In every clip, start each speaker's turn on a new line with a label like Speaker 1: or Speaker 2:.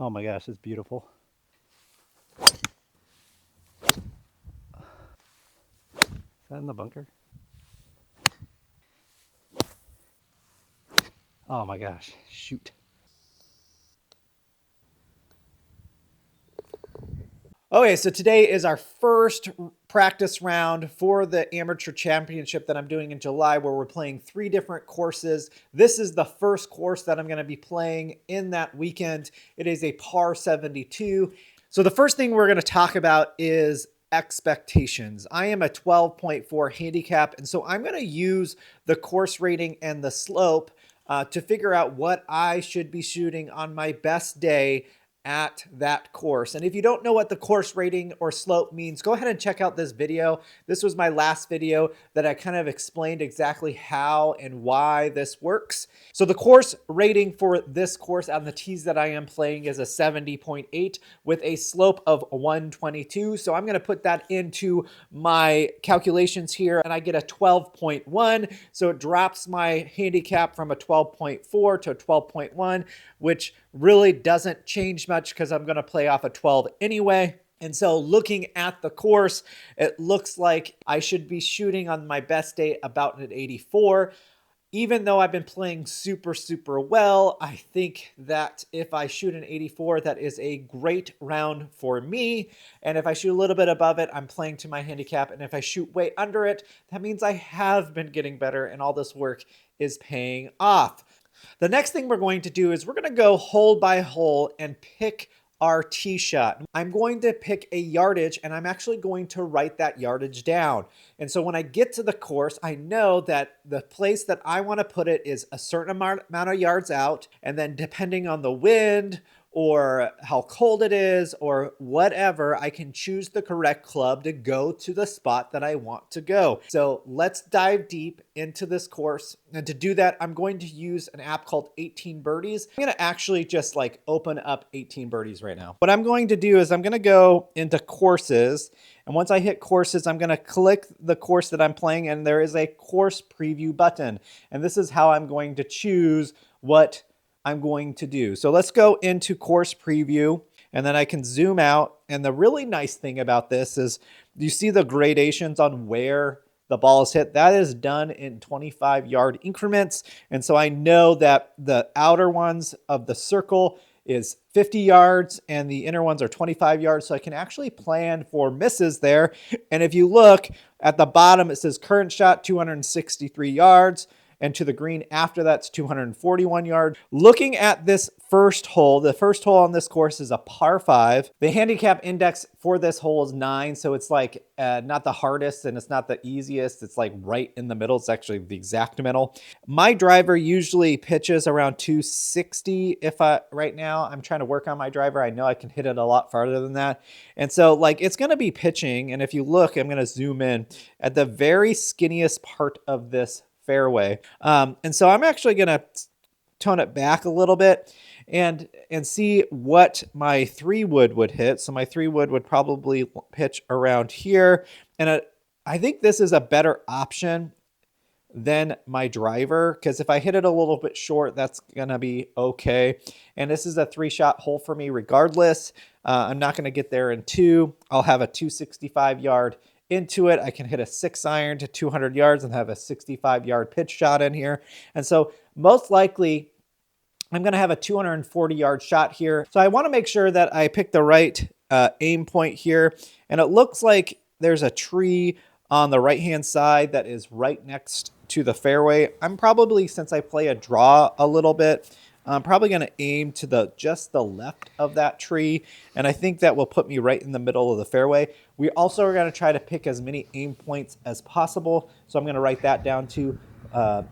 Speaker 1: Oh my gosh, it's beautiful. Is that in the bunker? Oh my gosh, shoot. Okay, so today is our first practice round for the amateur championship that I'm doing in July, where we're playing 3 different courses. This is the first course that I'm going to be playing in that weekend. It is a par 72. So the first thing we're going to talk about is expectations. I am a 12.4 handicap, and so I'm going to use the course rating and the slope to figure out what I should be shooting on my best day at that course. And if you don't know what the course rating or slope means, go ahead and check out this video. This was my last video that I kind of explained exactly how and why this works. So the course rating for this course on the tees that I am playing is a 70.8 with a slope of 122. So I'm going to put that into my calculations here, and I get a 12.1. So it drops my handicap from a 12.4 to a 12.1, which really doesn't change much because I'm going to play off a 12 anyway. And so looking at the course, it looks like I should be shooting on my best day about an 84. Even though I've been playing super, super well, I think that if I shoot an 84, that is a great round for me. And if I shoot a little bit above it, I'm playing to my handicap. And if I shoot way under it, that means I have been getting better and all this work is paying off. The next thing we're going to do is we're going to go hole by hole and pick our tee shot. I'm going to pick a yardage, and I'm actually going to write that yardage down. And so when I get to the course, I know that the place that I want to put it is a certain amount of yards out. And then depending on the wind or how cold it is or whatever, I can choose the correct club to go to the spot that I want to go. So let's dive deep into this course. And to do that, I'm going to use an app called 18 Birdies. I'm going to actually just like open up 18 Birdies right now. What I'm going to do is I'm going to go into courses. And once I hit courses, I'm going to click the course that I'm playing, and there is a course preview button. And this is how I'm going to choose what I'm going to do. So let's go into course preview, and then I can zoom out. And the really nice thing about this is you see the gradations on where the ball is hit. That is done in 25-yard increments. And so I know that the outer ones of the circle is 50 yards and the inner ones are 25 yards. So I can actually plan for misses there. And if you look at the bottom, it says current shot 263 yards. And to the green after that's 241 yards. Looking at this first hole, the first hole on this course is a par 5. The handicap index for this hole is 9, so it's like not the hardest and it's not the easiest. It's like right in the middle. It's actually the exact middle. My driver usually pitches around 260. Right now I'm trying to work on my driver. I know I can hit it a lot farther than that. And so like it's going to be pitching. And if you look, I'm going to zoom in at the very skinniest part of this fairway. And so I'm actually going to tone it back a little bit and see what my 3-wood would hit. So my 3-wood would probably pitch around here. And I think this is a better option than my driver, because if I hit it a little bit short, that's going to be okay. And this is a 3-shot hole for me regardless. I'm not going to get there in 2. I'll have a 265-yard into it. I can hit a 6-iron to 200 yards and have a 65-yard pitch shot in here. And so most likely I'm going to have a 240-yard shot here. So I want to make sure that I pick the right aim point here. And it looks like there's a tree on the right-hand side that is right next to the fairway. I'm probably, since I play a draw a little bit, I'm probably going to aim to just the left of that tree. And I think that will put me right in the middle of the fairway. We also are going to try to pick as many aim points as possible. So I'm going to write that down to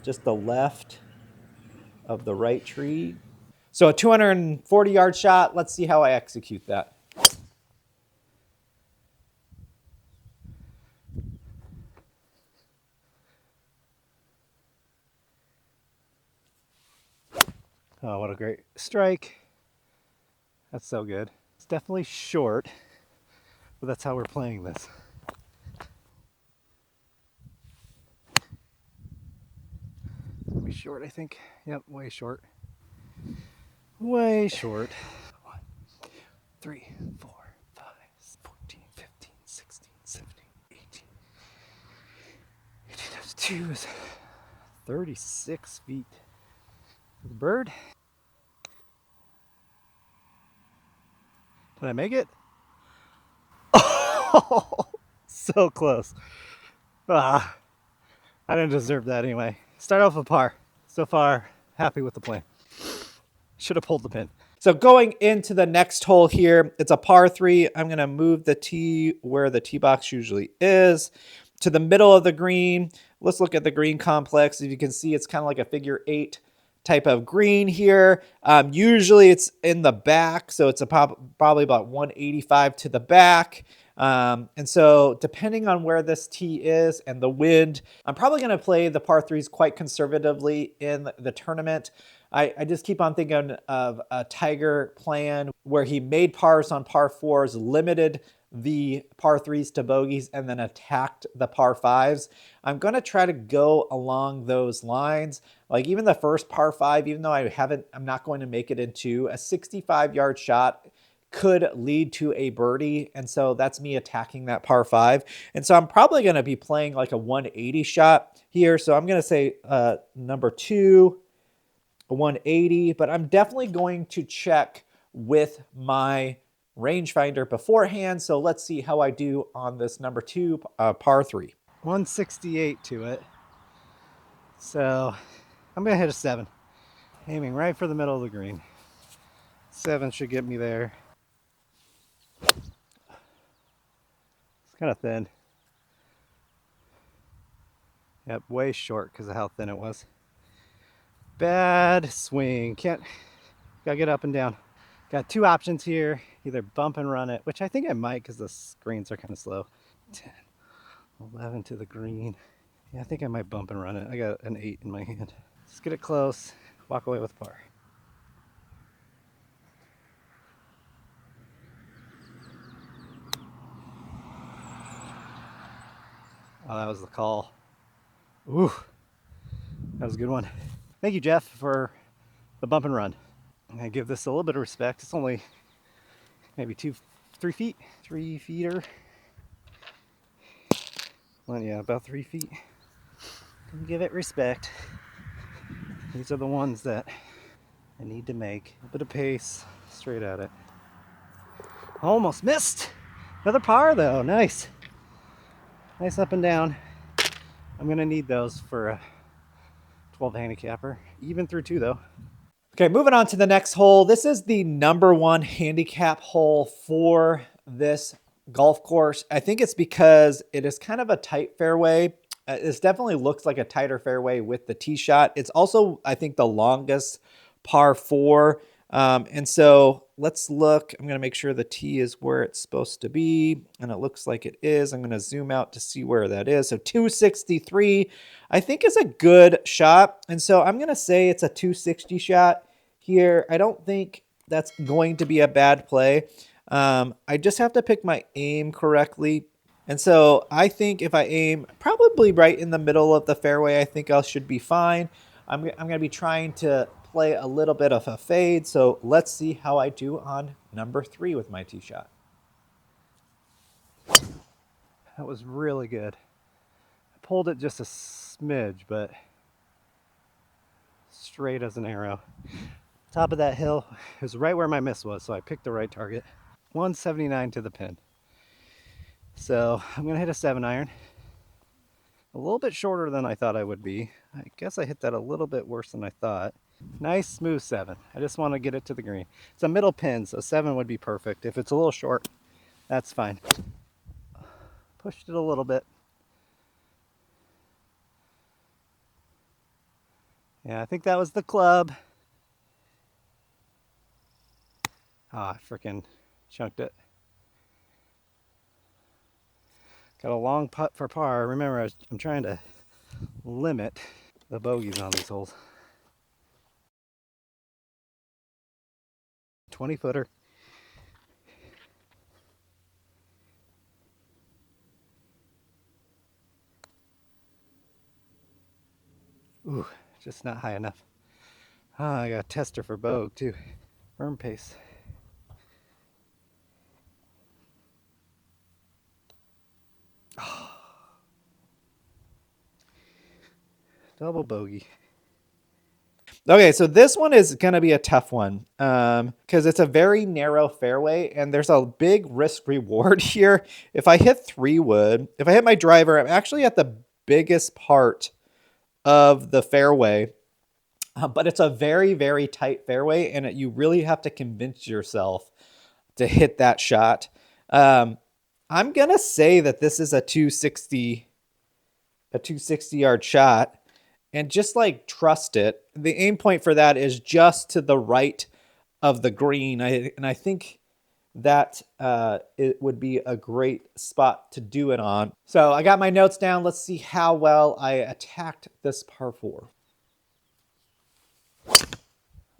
Speaker 1: just the left of the right tree. So a 240-yard shot. Let's see how I execute that. Oh, what a great strike. That's so good. It's definitely short, but that's how we're playing this. It's gonna be short, I think. Yep, way short. Way short.
Speaker 2: 3, 4, 5, 14, 15, 16, 17, 18. 18 times 2 is 36 feet. The bird. Did I make it? Oh, so close. Ah, I didn't deserve that anyway. Start off with par. So far, happy with the plan. Should have pulled the pin.
Speaker 1: So going into the next hole here, it's a par 3. I'm going to move the tee where the tee box usually is to the middle of the green. Let's look at the green complex. As you can see, it's kind of like a figure 8 type of green here. Usually it's in the back, so it's probably about 185 to the back. And so depending on where this tee is and the wind, I'm probably going to play the par 3s quite conservatively in the tournament. I just keep on thinking of a Tiger plan where he made pars on par 4s, limited the par 3s to bogeys, and then attacked the par 5s. I'm going to try to go along those lines. Like even the first par 5, even though I'm not going to make it into a 65-yard shot, could lead to a birdie. And so that's me attacking that par 5. And so I'm probably going to be playing like a 180 shot here. So I'm going to say number 2, a 180, but I'm definitely going to check with my rangefinder beforehand. So let's see how I do on this number 2 par 3.
Speaker 2: 168 to it. So I'm going to hit a 7. Aiming right for the middle of the green. 7 should get me there. It's kind of thin. Yep, way short because of how thin it was. Bad swing. Gotta get up and down. Got 2 options here. Either bump and run it, which I think I might because the greens are kind of slow. 10, 11 to the green. Yeah, I think I might bump and run it. I got an 8 in my hand. Let's get it close. Walk away with par. Oh, that was the call. Ooh, that was a good one. Thank you, Jeff, for the bump and run. I'm gonna give this a little bit of respect. It's only maybe 3 feet, 3-feeter. Well, yeah, about 3 feet. Give it respect. These are the ones that I need to make. A bit of pace, straight at it. Almost missed. Another par though, nice. Nice up and down. I'm gonna need those for a 12 handicapper. Even through 2 though.
Speaker 1: Okay, moving on to the next hole. This is the number 1 handicap hole for this golf course. I think it's because it is kind of a tight fairway. This definitely looks like a tighter fairway with the tee shot. It's also, I think, the longest par 4. And so let's look. I'm going to make sure the tee is where it's supposed to be. And it looks like it is. I'm going to zoom out to see where that is. So 263, I think, is a good shot. And so I'm going to say it's a 260 shot here. I don't think that's going to be a bad play. I just have to pick my aim correctly. And so I think if I aim probably right in the middle of the fairway, I think I should be fine. I'm going to be trying to play a little bit of a fade. So let's see how I do on number 3 with my tee shot.
Speaker 2: That was really good. I pulled it just a smidge, but straight as an arrow. Top of that hill is right where my miss was, so I picked the right target. 179 to the pin. So I'm gonna hit a 7-iron. A little bit shorter than I thought I would be. I guess I hit that a little bit worse than I thought. Nice smooth 7. I just want to get it to the green. It's a middle pin, so 7 would be perfect. If it's a little short, that's fine. Pushed it a little bit. Yeah, I think that was the club. Ah, I freaking chunked it. Got a long putt for par. Remember, I'm trying to limit the bogeys on these holes. 20-footer. Ooh, just not high enough. Ah, I got a tester for bogue too. Firm pace. Double bogey.
Speaker 1: Okay, so this one is going to be a tough one because it's a very narrow fairway and there's a big risk reward here. If I hit 3-wood, if I hit my driver, I'm actually at the biggest part of the fairway, but it's a very, very tight fairway and you really have to convince yourself to hit that shot. I'm going to say that this is a 260 yard shot. And just like trust it. The aim point for that is just to the right of the green. And I think that it would be a great spot to do it on. So I got my notes down. Let's see how well I attacked this par 4.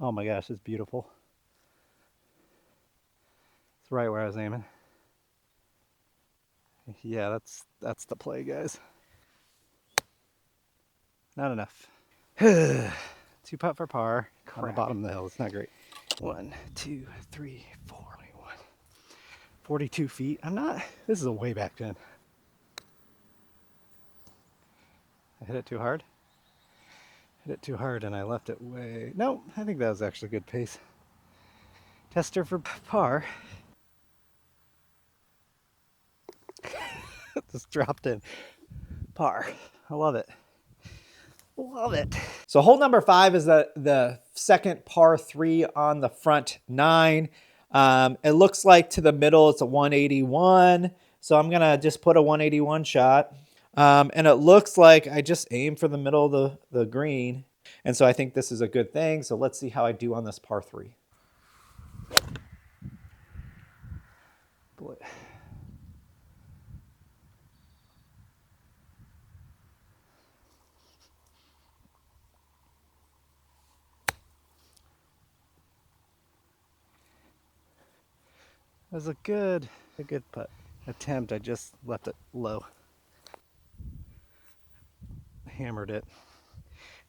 Speaker 2: Oh my gosh, it's beautiful. It's right where I was aiming. Yeah, that's the play, guys. Not enough. 2-putt for par on the bottom of the hill. It's not great. 1, 2, 3, 4, 21. 42 feet. This is a way back 10. I hit it too hard. Hit it too hard and I left it way. No, I think that was actually good pace. Tester for par. Just dropped in. Par. I love it. Love it.
Speaker 1: So hole number 5 is the second par 3 on the front 9. It looks like to the middle it's a 181. So I'm going to just put a 181 shot. And it looks like I just aimed for the middle of the green. And so I think this is a good thing. So let's see how I do on this par 3.
Speaker 2: Boy. That was a good putt attempt. I just left it low. Hammered it.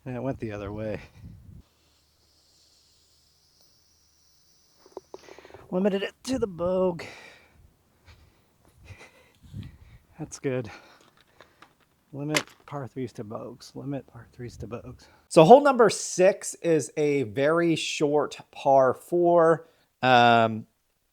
Speaker 2: And it went the other way. Limited it to the bogue. That's good. Limit par 3s to bogues. Limit par 3s to bogues.
Speaker 1: So hole number 6 is a very short par 4.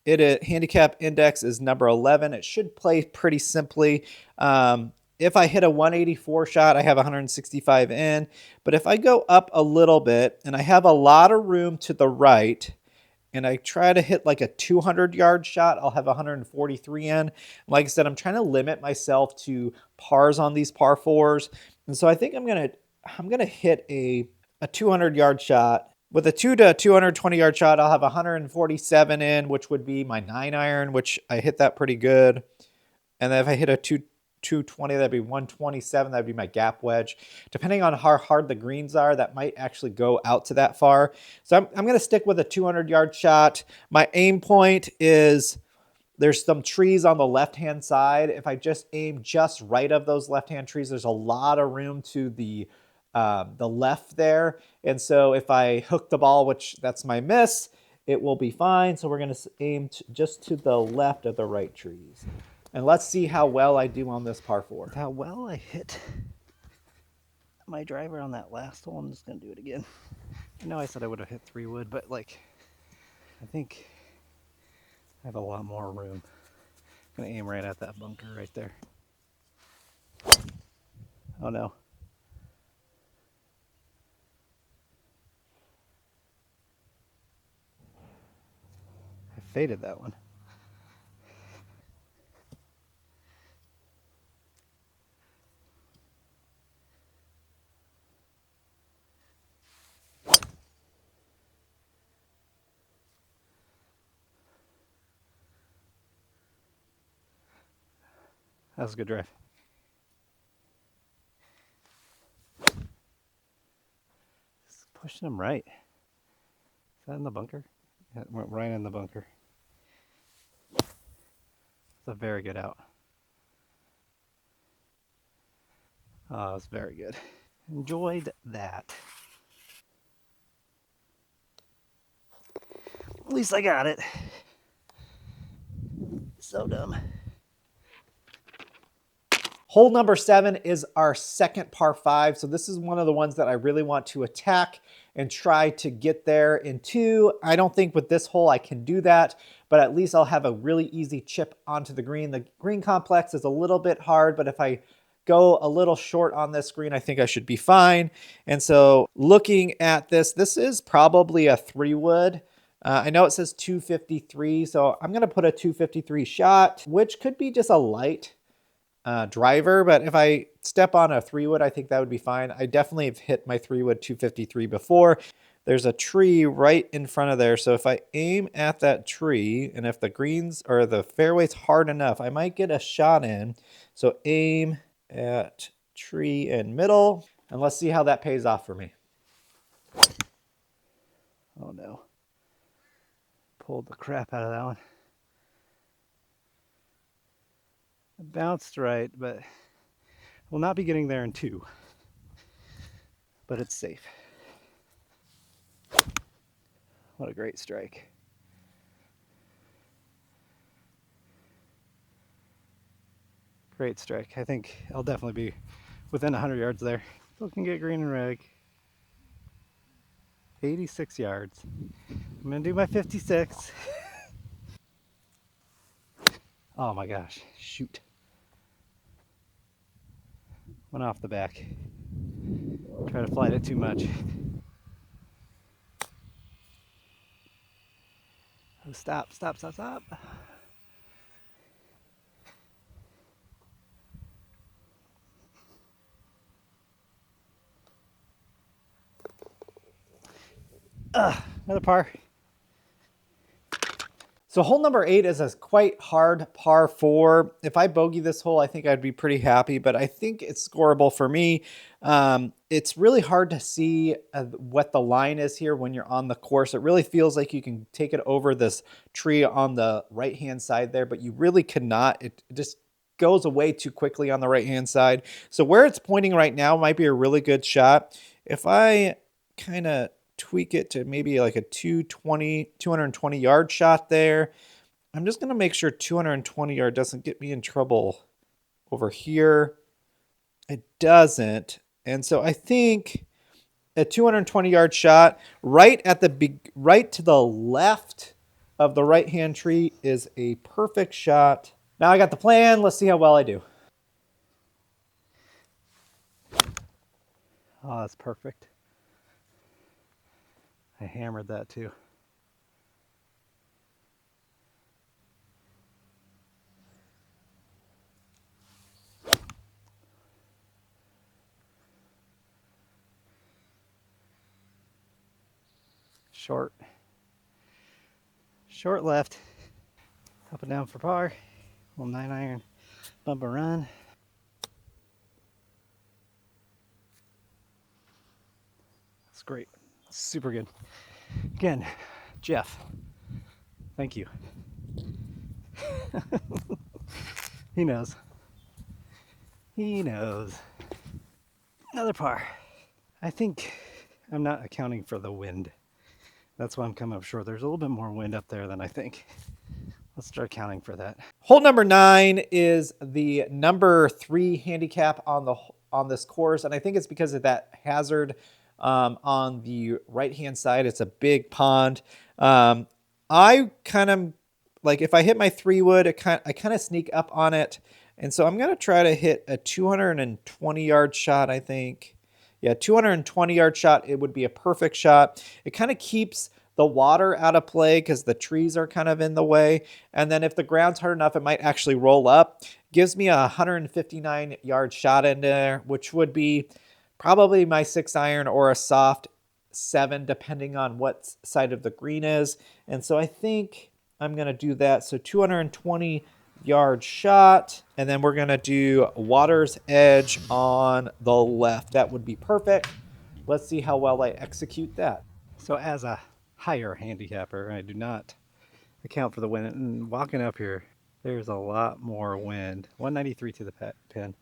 Speaker 1: Handicap index is number 11. It should play pretty simply. If I hit a 184 shot, I have 165 in. But if I go up a little bit and I have a lot of room to the right and I try to hit like a 200-yard shot, I'll have 143 in. Like I said, I'm trying to limit myself to pars on these par 4s. And so I think I'm gonna hit a 200-yard shot. With a 2 to 220-yard shot, I'll have 147 in, which would be my 9-iron, which I hit that pretty good. And then if I hit a 220, that'd be 127. That'd be my gap wedge. Depending on how hard the greens are, that might actually go out to that far. So I'm going to stick with a 200-yard shot. My aim point is there's some trees on the left-hand side. If I just aim just right of those left-hand trees, there's a lot of room to the left there. And so if I hook the ball, which that's my miss, it will be fine. So we're going to aim just to the left of the right trees. And let's see how well I do on this par 4.
Speaker 2: How well I hit my driver on that last hole. I'm just going to do it again. I know I said I would have hit 3-wood, but like, I think I have a lot more room. I'm going to aim right at that bunker right there. Oh no. I faded that one. That was a good drive. Just pushing him right. Is that in the bunker? Yeah, it went right in the bunker. It's a very good out. Oh, it was very good. Enjoyed that. At least I got it. So dumb.
Speaker 1: Hole number 7 is our second par 5. So this is one of the ones that I really want to attack and try to get there in 2. I don't think with this hole I can do that, but at least I'll have a really easy chip onto the green. The green complex is a little bit hard, but if I go a little short on this green, I think I should be fine. And so looking at this, this is probably a 3-wood. I know it says 253, so I'm going to put a 253 shot, which could be just a light driver, but if I step on a 3-wood, I think that would be fine. I definitely have hit my 3-wood 253 before. There's a tree right in front of there, so if I aim at that tree, and if the greens or the fairway's hard enough, I might get a shot in. So aim at tree in middle, and let's see how that pays off for me.
Speaker 2: Oh no. Pulled the crap out of that one. It bounced right, but we'll not be getting there in 2. But it's safe. What a great strike. Great strike. I think I'll definitely be within 100 yards there. Still can get green and red. 86 yards. I'm gonna do my 56. Oh my gosh, shoot. Went off the back. Try to flight it too much. Oh, stop, stop, stop, stop. Another par.
Speaker 1: So hole number 8 is a quite hard par 4. If I bogey this hole, I think I'd be pretty happy, but I think it's scoreable for me. It's really hard to see what the line is here when you're on the course. It really feels like you can take it over this tree on the right-hand side there, but you really cannot. It just goes away too quickly on the right-hand side. So where it's pointing right now might be a really good shot. If I kind of tweak it to maybe like a 220 yard shot there. I'm just going to make sure 220 yard doesn't get me in trouble over here. It doesn't. And so I think a 220 yard shot right to the left of the right hand tree is a perfect shot. Now I got the plan. Let's see how well I do.
Speaker 2: Oh, that's perfect. I hammered that too. Short. Short left. Up and down for par. Little 9-iron. Bump and run. That's great. Super good. Again, Jeff, thank you. He knows. He knows. Another par. I think I'm not accounting for the wind. That's why I'm coming up short. There's a little bit more wind up there than I think. Let's start accounting for that.
Speaker 1: Hole number 9 is the number 3 handicap on this course, and I think it's because of that hazard on the right-hand side. It's a big pond. I kind of like if I hit my 3-wood, I kind of sneak up on it, and so I'm gonna try to hit a 220 yard shot. I think, yeah, 220 yard shot. It would be a perfect shot. It kind of keeps the water out of play because the trees are kind of in the way, and then if the ground's hard enough, it might actually roll up. Gives me a 159 yard shot in there, which would be probably my 6-iron or a soft 7, depending on what side of the green is. And so I think I'm going to do that. So 220 yard shot, and then we're going to do water's edge on the left. That would be perfect. Let's see how well I execute that.
Speaker 2: So as a higher handicapper, I do not account for the wind. And walking up here, there's a lot more wind. 193 to the pin.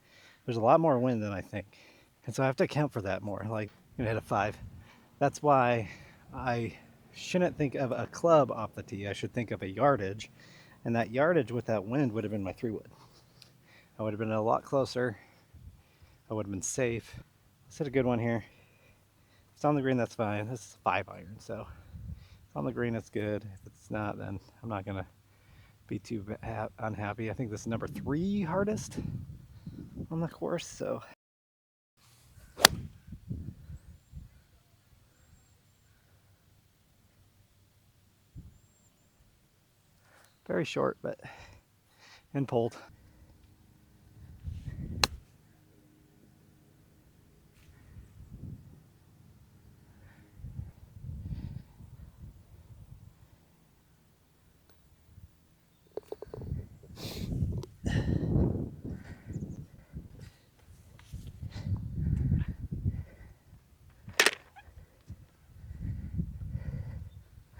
Speaker 2: There's a lot more wind than I think. And so I have to account for that more. Like, I'm gonna hit a 5. That's why I shouldn't think of a club off the tee. I should think of a yardage. And that yardage with that wind would have been my 3-wood. I would have been a lot closer. I would have been safe. Let's hit a good one here. If it's on the green, that's fine. This is a 5 iron, so if it's on the green, it's good. If it's not, then I'm not gonna be too unhappy. I think this is number 3 hardest on the course, so. Very short, but and pulled.